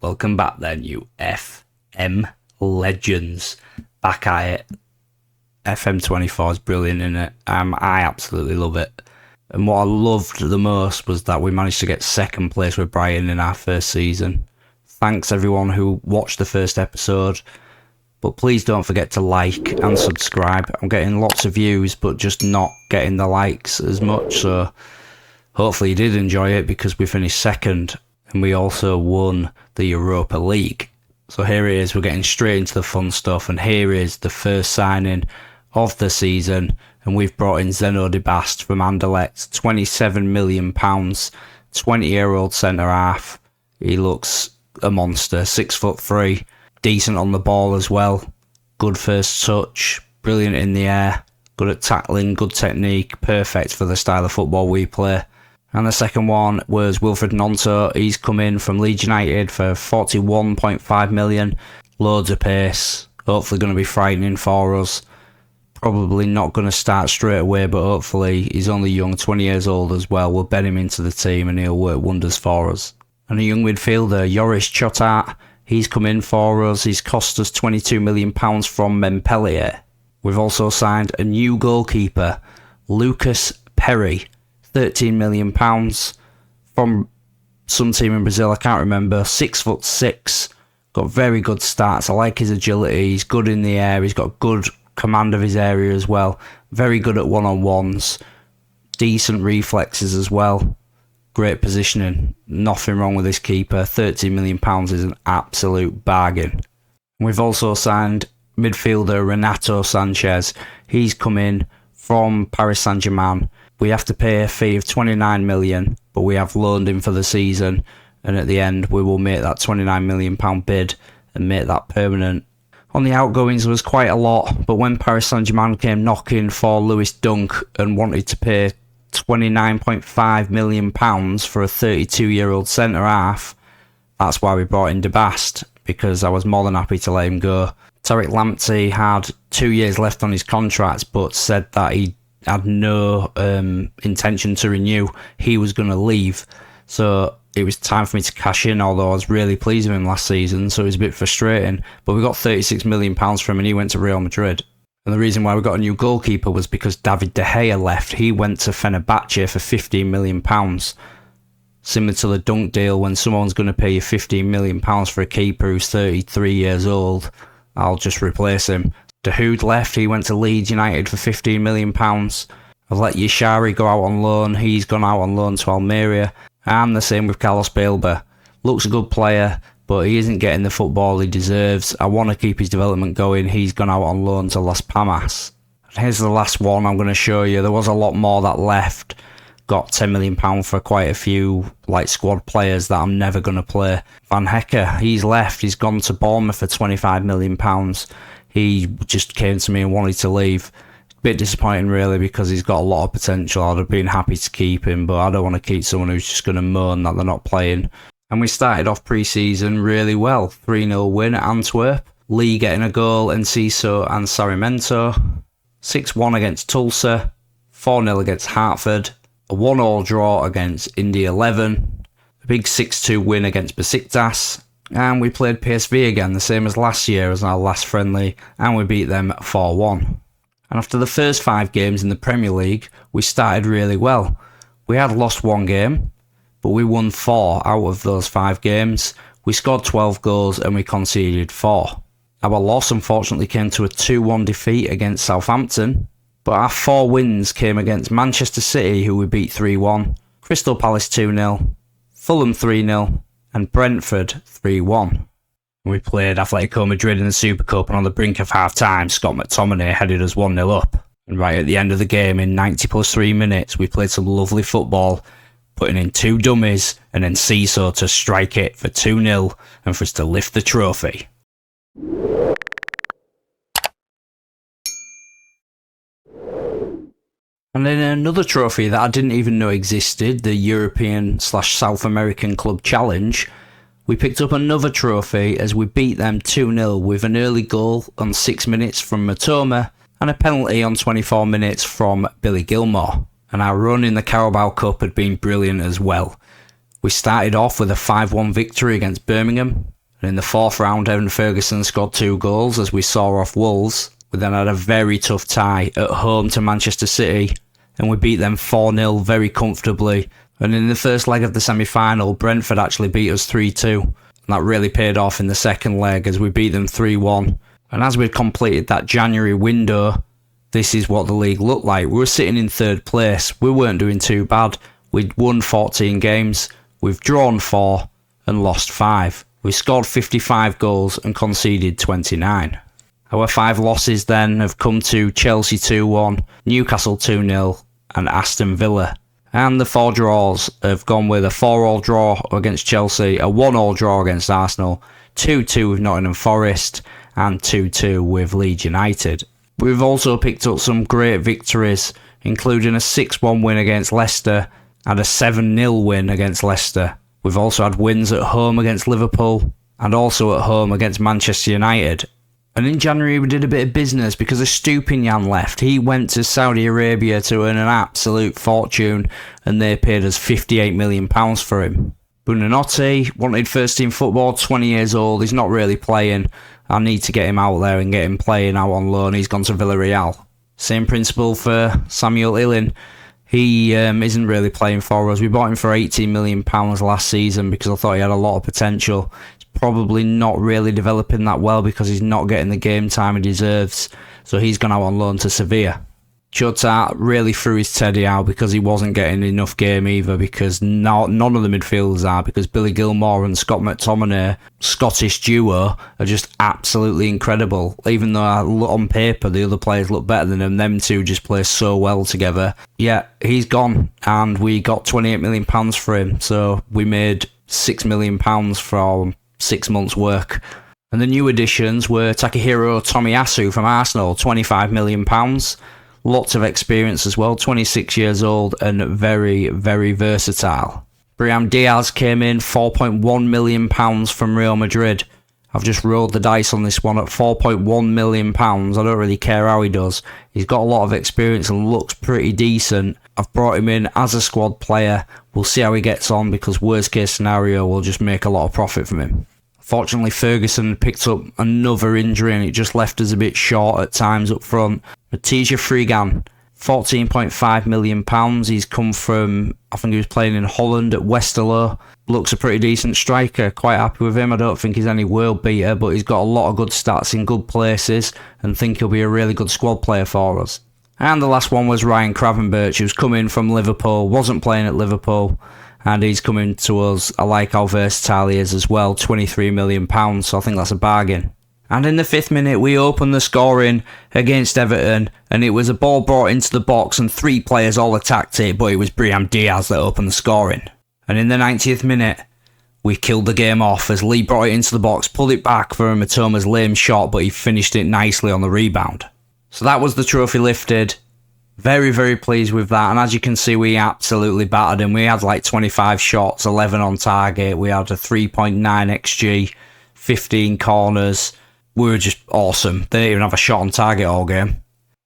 Welcome back then, you FM legends. Back at it. FM24 is brilliant, isn't it? I absolutely love it. And what I loved the most was that we managed to get second place with Brighton in our first season. Thanks everyone who watched the first episode. But please don't forget to like and subscribe. I'm getting lots of views, but just not getting the likes as much. So hopefully you did enjoy it, because we finished second. And we also won the Europa League. So here it is, we're getting straight into the fun stuff, and here is the first signing of the season, and we've brought in Zeno de Bast from Anderlecht, £27 million, 20-year-old centre-half. He looks a monster, 6'3", decent on the ball as well, good first touch, brilliant in the air, good at tackling, good technique, perfect for the style of football we play. And the second one was Wilfred Gnonto. He's come in from Leeds United for 41.5 million. Loads of pace. Hopefully going to be frightening for us. Probably not going to start straight away, but hopefully he's only young, 20 years old as well. We'll bet him into the team and he'll work wonders for us. And a young midfielder, Joris Chotat. He's come in for us. He's cost us £22 million from Montpellier. We've also signed a new goalkeeper, Lucas Perry. £13 million from some team in Brazil, I can't remember. 6'6", got very good stats. I like his agility. He's good in the air. He's got good command of his area as well. Very good at one-on-ones. Decent reflexes as well. Great positioning. Nothing wrong with this keeper. £13 million is an absolute bargain. We've also signed midfielder Renato Sanchez. He's come in from Paris Saint-Germain. We have to pay a fee of £29 million, but we have loaned him for the season, and at the end we will make that £29 million bid and make that permanent. On the outgoings there was quite a lot, but when Paris Saint-Germain came knocking for Lewis Dunk and wanted to pay £29.5 million for a 32-year-old centre-half, that's why we brought in De Bast, because I was more than happy to let him go. Tariq Lamptey had 2 years left on his contract, but said that he had no intention to renew. He was going to leave, so it was time for me to cash in, although I was really pleased with him last season, so it was a bit frustrating. But we got £36 million from him and he went to Real Madrid. And the reason why we got a new goalkeeper was because David De Gea left. He went to Fenerbahce for £15 million. Similar to the Dunk deal, when someone's going to pay you £15 million for a keeper who's 33 years old, I'll just replace him. Dahoud left, he went to Leeds United for £15 million. I've let Yashari go out on loan, he's gone out on loan to Almeria. And the same with Carlos Baleba. Looks a good player, but he isn't getting the football he deserves. I want to keep his development going, he's gone out on loan to Las Palmas. And here's the last one I'm going to show you. There was a lot more that left. Got £10 million for quite a few squad players that I'm never going to play. Van Hecker, he's left, he's gone to Bournemouth for £25 million. He just came to me and wanted to leave. Bit disappointing really, because he's got a lot of potential. I'd have been happy to keep him, but I don't want to keep someone who's just going to moan that they're not playing. And we started off pre-season really well. 3-0 win at Antwerp. Lee getting a goal, Enciso and Sarmiento. 6-1 against Tulsa. 4-0 against Hartford. A 1-1 draw against Indy 11. A big 6-2 win against Besiktas. And we played PSV again, the same as last year as our last friendly, and we beat them 4-1. And after the first 5 games in the Premier League, we started really well. We had lost 1 game, but we won 4 out of those 5 games. We scored 12 goals and we conceded 4. Our loss unfortunately came to a 2-1 defeat against Southampton, but our 4 wins came against Manchester City, who we beat 3-1, Crystal Palace 2-0, Fulham 3-0, and Brentford 3-1. We played Atletico Madrid in the Super Cup, and on the brink of half-time, Scott McTominay headed us 1-0 up. And right at the end of the game, in 90 plus 3 minutes, we played some lovely football, putting in 2 dummies, and then Enciso to strike it for 2-0, and for us to lift the trophy. And then another trophy that I didn't even know existed, the European/South American Club Challenge, we picked up another trophy as we beat them 2-0 with an early goal on 6 minutes from Matoma and a penalty on 24 minutes from Billy Gilmore. And our run in the Carabao Cup had been brilliant as well. We started off with a 5-1 victory against Birmingham, and in the fourth round, Evan Ferguson scored 2 goals as we saw off Wolves. We then had a very tough tie at home to Manchester City, and we beat them 4-0 very comfortably. And in the first leg of the semi-final, Brentford actually beat us 3-2, and that really paid off in the second leg as we beat them 3-1. And as we completed that January window, this is what the league looked like. We were sitting in third place. We weren't doing too bad. We'd won 14 games. We've drawn 4 and lost 5. We scored 55 goals and conceded 29. Our 5 losses then have come to Chelsea 2-1, Newcastle 2-0 and Aston Villa. And the 4 draws have gone with a 4-4 draw against Chelsea, a 1-1 draw against Arsenal, 2-2 with Nottingham Forest and 2-2 with Leeds United. We've also picked up some great victories, including a 6-1 win against Leicester and a 7-0 win against Leicester. We've also had wins at home against Liverpool and also at home against Manchester United. And in January we did a bit of business because Estupinian left. He went to Saudi Arabia to earn an absolute fortune and they paid us £58 million for him. Buonanotte wanted first team football, 20 years old, he's not really playing. I need to get him out there and get him playing out on loan. He's gone to Villarreal. Same principle for Samuel Illin. He isn't really playing for us. We bought him for £18 million last season because I thought he had a lot of potential. He's probably not really developing that well because he's not getting the game time he deserves. So he's gone out on loan to Sevilla. Chota really threw his teddy out because he wasn't getting enough game either, because none of the midfielders are, because Billy Gilmore and Scott McTominay, Scottish duo, are just absolutely incredible. Even though on paper the other players look better than them two just play so well together. Yeah, he's gone and we got £28 million for him, so we made £6 million from 6 months' work. And the new additions were Takahiro Tomiyasu from Arsenal, £25 million. Lots of experience as well, 26 years old and very, very versatile. Brahim Diaz came in, £4.1 million from Real Madrid. I've just rolled the dice on this one at £4.1 million. I don't really care how he does. He's got a lot of experience and looks pretty decent. I've brought him in as a squad player. We'll see how he gets on because worst case scenario, we'll just make a lot of profit from him. Fortunately, Ferguson picked up another injury and it just left us a bit short at times up front. Matija Frigan, £14.5 million. He's come from, I think he was playing in Holland at Westerlo. Looks a pretty decent striker. Quite happy with him. I don't think he's any world beater, but he's got a lot of good stats in good places and think he'll be a really good squad player for us. And the last one was Ryan Cravenberch, who's come in from Liverpool, wasn't playing at Liverpool, and he's coming to us. I like how versatile he is as well, £23 million, so I think that's a bargain. And in the 5th minute, we opened the scoring against Everton, and it was a ball brought into the box and 3 players all attacked it, but it was Brahim Diaz that opened the scoring. And in the 90th minute, we killed the game off as Lee brought it into the box, pulled it back for a Matoma's lame shot, but he finished it nicely on the rebound. So that was the trophy lifted. Very, very pleased with that. And as you can see, we absolutely battered him. We had like 25 shots, 11 on target. We had a 3.9 XG, 15 corners. We were just awesome. They didn't even have a shot on target all game.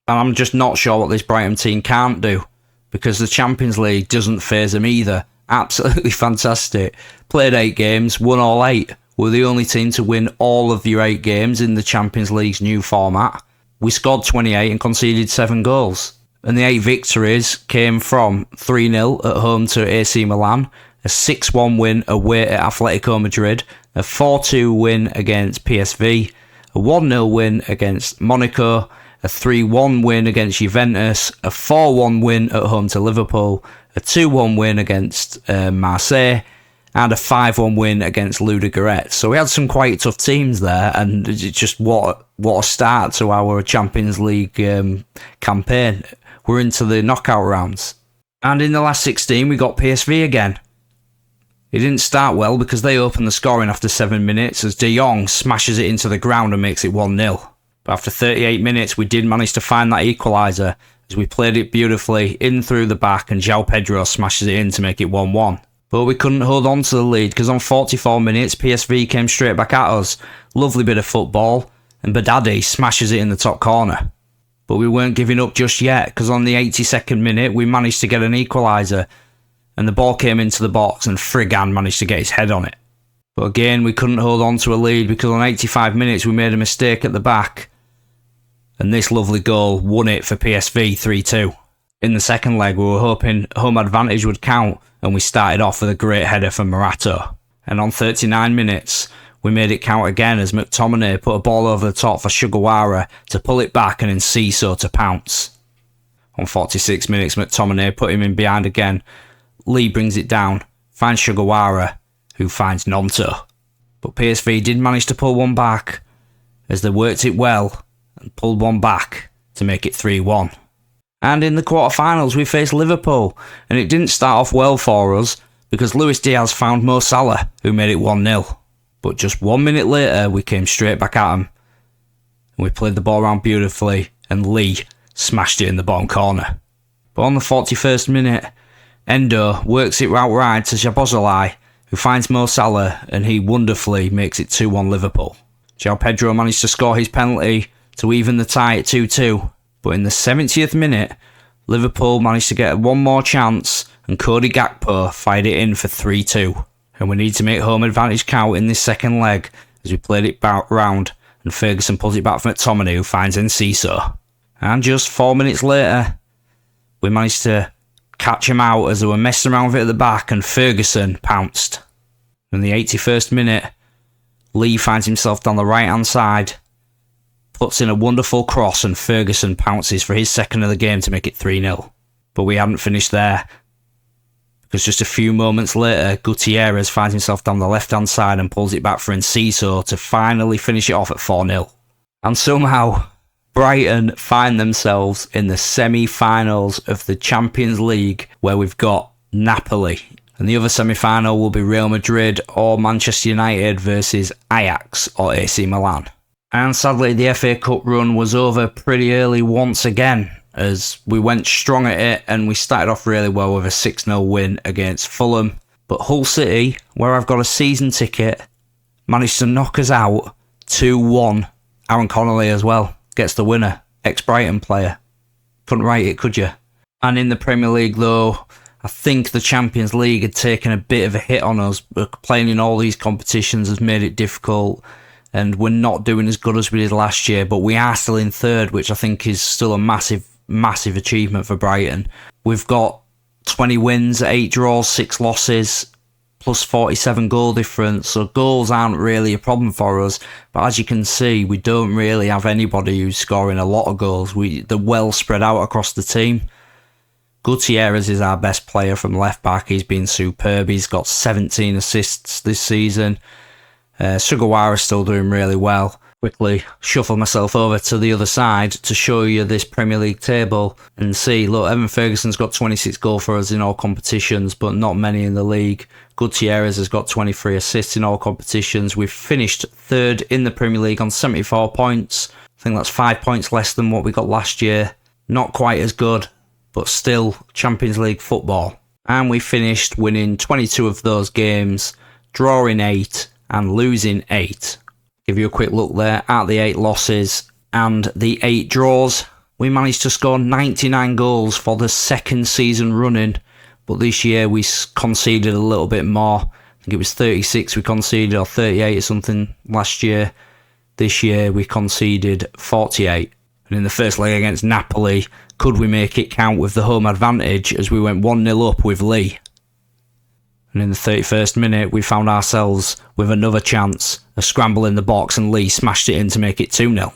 And I'm just not sure what this Brighton team can't do, because the Champions League doesn't faze them either. Absolutely fantastic. Played 8 games, won all 8. We're the only team to win all of your 8 games in the Champions League's new format. We scored 28 and conceded 7 goals. And the 8 victories came from 3-0 at home to AC Milan, a 6-1 win away at Atletico Madrid, a 4-2 win against PSV, a 1-0 win against Monaco, a 3-1 win against Juventus, a 4-1 win at home to Liverpool, a 2-1 win against Marseille, and a 5-1 win against Ludogorets. So we had some quite tough teams there, and it's just what a start to our Champions League campaign. We're into the knockout rounds. And in the last 16, we got PSV again. It didn't start well because they opened the scoring after 7 minutes as De Jong smashes it into the ground and makes it 1-0. But after 38 minutes, we did manage to find that equaliser as we played it beautifully in through the back and João Pedro smashes it in to make it 1-1. But we couldn't hold on to the lead because on 44 minutes, PSV came straight back at us. Lovely bit of football, and Badadi smashes it in the top corner. But we weren't giving up just yet because on the 82nd minute, we managed to get an equaliser. and the ball came into the box and Frigan managed to get his head on it. But again, we couldn't hold on to a lead because on 85 minutes we made a mistake at the back, and this lovely goal won it for PSV 3-2. In the second leg, we were hoping home advantage would count, and we started off with a great header from Morato. And on 39 minutes, we made it count again as McTominay put a ball over the top for Sugawara to pull it back and Enciso to pounce. On 46 minutes, McTominay put him in behind again. Lee brings it down, finds Sugawara, who finds Nonto. But PSV did manage to pull one back, as they worked it well and pulled one back to make it 3-1. And in the quarterfinals we faced Liverpool, and it didn't start off well for us because Luis Diaz found Mo Salah, who made it 1-0. But just 1 minute later we came straight back at him, and we played the ball around beautifully, and Lee smashed it in the bottom corner. But on the 41st minute, Endo works it out right to Szoboszlai, who finds Mo Salah, and he wonderfully makes it 2-1 Liverpool. João Pedro managed to score his penalty to even the tie at 2-2, but in the 70th minute, Liverpool managed to get one more chance, and Cody Gakpo fired it in for 3-2. And we need to make home advantage count in this second leg, as we played it round, and Ferguson pulls it back from McTominay, who finds Enciso. And just 4 minutes later, we managed to catch him out as they were messing around with it at the back, and Ferguson pounced. In the 81st minute, Lee finds himself down the right hand side, puts in a wonderful cross, and Ferguson pounces for his second of the game to make it 3-0. But we hadn't finished there, because just a few moments later, Gutierrez finds himself down the left hand side and pulls it back for Enciso to finally finish it off at 4-0. And somehow, Brighton find themselves in the semi-finals of the Champions League, where we've got Napoli. And the other semi-final will be Real Madrid or Manchester United versus Ajax or AC Milan. And sadly, the FA Cup run was over pretty early once again, as we went strong at it and we started off really well with a 6-0 win against Fulham. But Hull City, where I've got a season ticket, managed to knock us out 2-1. Aaron Connolly as well gets the winner, ex-Brighton player. Couldn't write it, could you? And in the Premier League though, I think the Champions League had taken a bit of a hit on us. Playing in all these competitions has made it difficult, and we're not doing as good as we did last year, but we are still in third, which I think is still a massive achievement for Brighton. We've got 20 wins, 8 draws, 6 losses, plus 47 goal difference, so goals aren't really a problem for us. But as you can see, we don't really have anybody who's scoring a lot of goals. They're well spread out across the team. Gutierrez is our best player from left back. He's been superb. He's got 17 assists this season. Sugawara's still doing really well. Quickly shuffle myself over to the other side to show you this Premier League table and see, look, Evan Ferguson's got 26 goals for us in all competitions, but not many in the league. Gutierrez has got 23 assists in all competitions. We've finished third in the Premier League on 74 points. I think that's 5 points less than what we got last year. Not quite as good, but still Champions League football. And we finished winning 22 of those games, drawing 8 and losing 8. Give you a quick look there at the 8 losses and the 8 draws. We managed to score 99 goals for the second season running, but this year we conceded a little bit more. I think it was 36 we conceded, or 38 or something last year. This year we conceded 48. And in the first leg against Napoli, could we make it count with the home advantage, as we went 1-0 up with Lee? And in the 31st minute, we found ourselves with another chance, a scramble in the box, and Lee smashed it in to make it 2-0.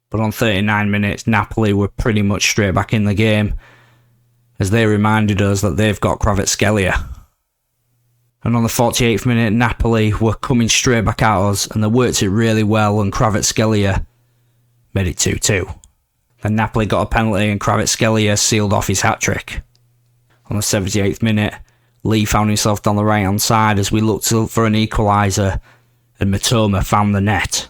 But on 39 minutes, Napoli were pretty much straight back in the game, as they reminded us that they've got Kvaratskhelia. And on the 48th minute, Napoli were coming straight back at us, and they worked it really well, and Kvaratskhelia made it 2-2. Then Napoli got a penalty, and Kvaratskhelia sealed off his hat-trick. On the 78th minute, Lee found himself down the right-hand side as we looked for an equaliser, and Matoma found the net.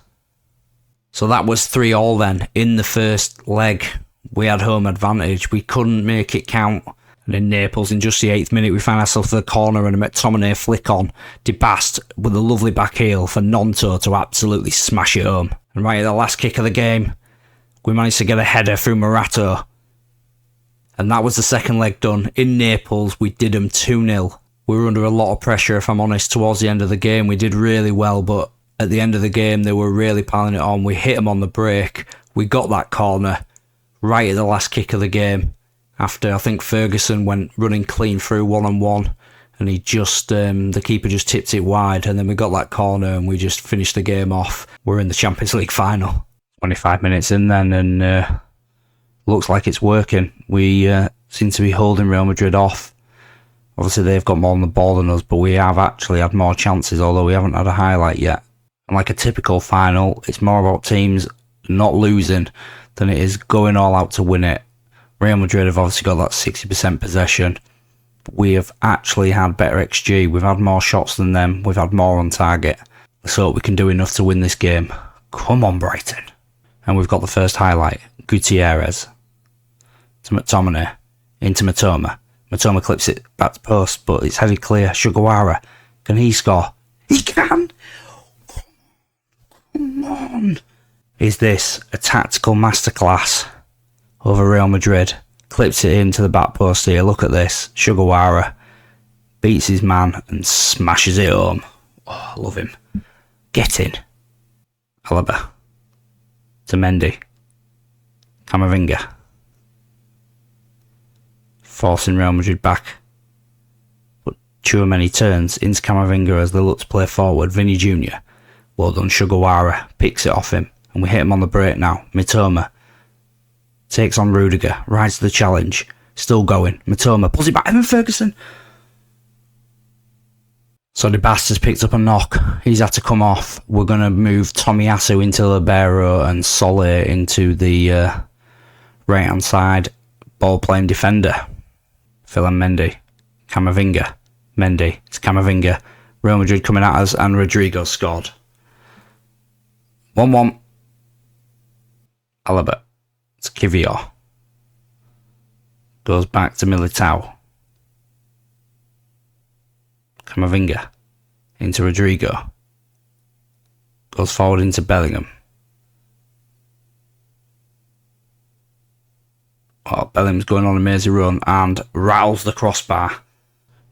So that was 3-3 then. In the first leg, we had home advantage. We couldn't make it count. And in Naples, in just the 8th minute, we found ourselves to the corner and a McTominay flick on. Debast with a lovely back heel for Nonto to absolutely smash it home. And right at the last kick of the game, we managed to get a header through Morato. And that was the second leg done. In Naples, we did them 2-0. We were under a lot of pressure, if I'm honest, towards the end of the game. We did really well, but at the end of the game, they were really piling it on. We hit them on the break. We got that corner right at the last kick of the game. After, I think, Ferguson went running clean through 1-on-1. And he just, the keeper just tipped it wide. And then we got that corner and we just finished the game off. We're in the Champions League final. 25 minutes in then, and looks like it's working. We seem to be holding Real Madrid off. Obviously, they've got more on the ball than us, but we have actually had more chances, although we haven't had a highlight yet. And like a typical final, it's more about teams not losing than it is going all out to win it. Real Madrid have obviously got that 60% possession. We have actually had better XG. We've had more shots than them. We've had more on target. Let's hope we can do enough to win this game. Come on, Brighton. And we've got the first highlight. Gutierrez to McTominay into Matoma. Matoma clips it back to post, but it's headed clear. Sugawara, can he score? He can! Come on! Is this a tactical masterclass over Real Madrid? Clips it into the back post here. Look at this. Sugawara beats his man and smashes it home. Oh, I love him. Get in. Alaba to Mendy. Camavinga. Forcing Real Madrid back. But Tchouaméni turns into Camavinga as they look to play forward. Vinny Jr. Well done, Sugawara. Picks it off him. And we hit him on the break now. Mitoma takes on Rudiger. Rides to the challenge. Still going. Mitoma pulls it back. Evan Ferguson. So the bastard's picked up a knock. He's had to come off. We're going to move Tomiyasu into Libero and Sole into the right hand side ball playing defender. Phil and Mendy. Camavinga. Mendy. It's Camavinga. Real Madrid coming at us and Rodrigo scored. 1-1. Alaba. It's Kivior. Goes back to Militao. Camavinga into Rodrigo. Goes forward into Bellingham. Oh, Bellingham's going on an amazing run and rattles the crossbar.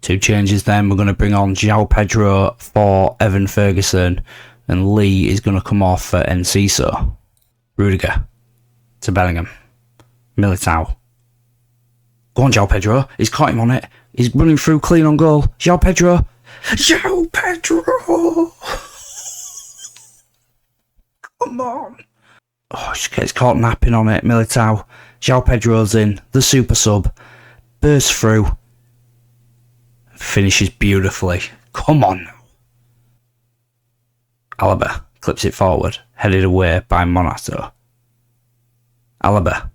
2 changes then. We're going to bring on João Pedro for Evan Ferguson. And Lee is going to come off for Enciso. Rudiger to Bellingham. Militao. Go on, João Pedro. He's caught him on it. He's running through clean on goal. João Pedro. João Pedro! Come on. Oh, she gets caught napping on it. Militao. João Pedro's in. The super sub. Bursts through. Finishes beautifully. Come on. Alaba clips it forward. Headed away by Monato. Alaba.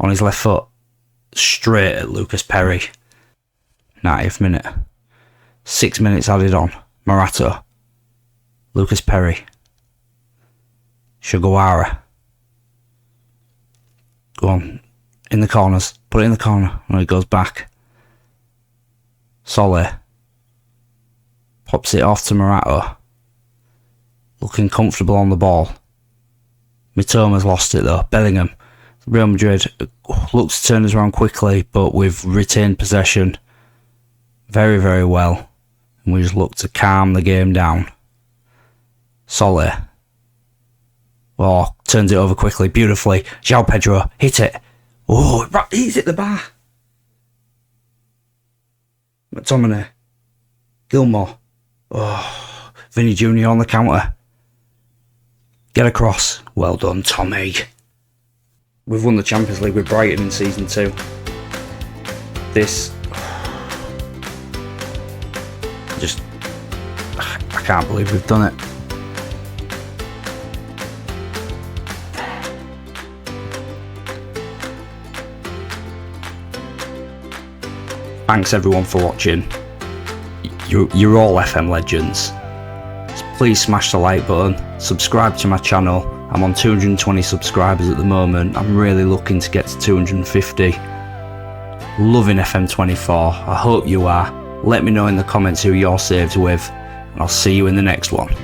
On his left foot. Straight at Lucas Perry. 90th minute. 6 minutes added on. Morato. Lucas Perry. Sugawara. Go on. In the corners. Put it in the corner. And it goes back. Sole. Pops it off to Morato. Looking comfortable on the ball. Mitoma's lost it though. Bellingham. Real Madrid looks to turn us around quickly, but we've retained possession very, very well. And we just look to calm the game down. Sole. Oh, turns it over quickly, beautifully. João Pedro, hit it. Oh, he's hit the bar. McTominay. Gilmore. Oh, Vinny Jr. on the counter. Get across. Well done, Tommy. We've won the Champions League with Brighton in Season 2. I can't believe we've done it. Thanks everyone for watching. You're all FM legends. Please smash the like button, subscribe to my channel. I'm on 220 subscribers at the moment. I'm really looking to get to 250. Loving FM24. I hope you are. Let me know in the comments who you're saved with, and I'll see you in the next one.